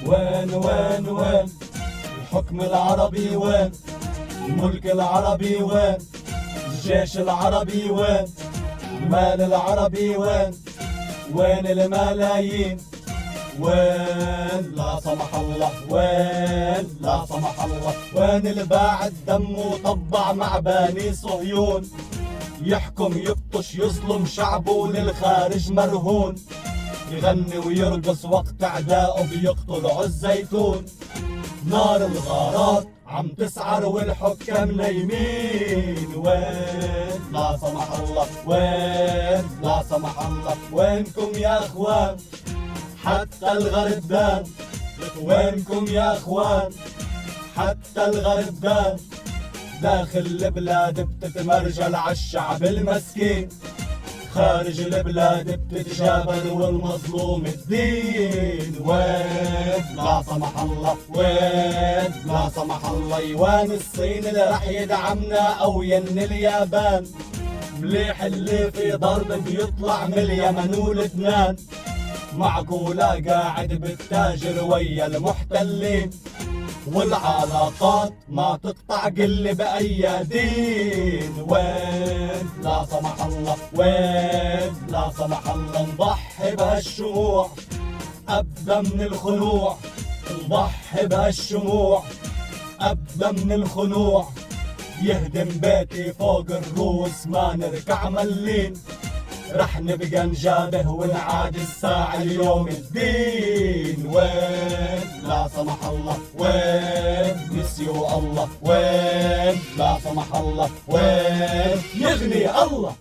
وين وين وين الحكم العربي؟ وين الملك العربي؟ وين الجيش العربي؟ وين المال العربي؟ وين وين الملايين؟ وين لا سمح الله؟ وين لا سمح الله؟ وين اللي باع الدم وطبع مع بني صهيون؟ يحكم يبطش يظلم شعبه للخارج مرهون، يغني ويرقص وقت اعدائه بيقتلوا عالزيتون. نار الغارات عم تسعر والحكام نايمين. وين لا سمح الله؟ وين لا سمح الله؟ وينكم يا اخوان حتى الغرب بان؟ وينكم يا اخوان حتى الغرب بان؟ داخل البلاد بتتمرجل عالشعب المسكين، خارج البلاد بتتجابل والمظلوم الدين. وين لا سمح الله؟ وين لا سمح الله؟ وين الصين اللي رح يدعمنا او ين اليابان؟ مليح اللي في ضرب بيطلع من اليمن ولبنان، معقولة قاعد بالتاجر ويا المحتلين، والعلاقات ما تقطع قل بأي دين. وين لا سمح الله؟ وين لا سمح الله؟ نضحي بهالشموع أبدا من الخنوع، نضحي بهالشموع أبدا من الخنوع، يهدم بيتي فوق الروس ما نركع ملين، رح نبقى نجابه ونعاد الساعة اليوم الدين. وين لا سمح الله؟ وين نسيوا الله؟ وين لا سمح الله؟ وين يغني الله؟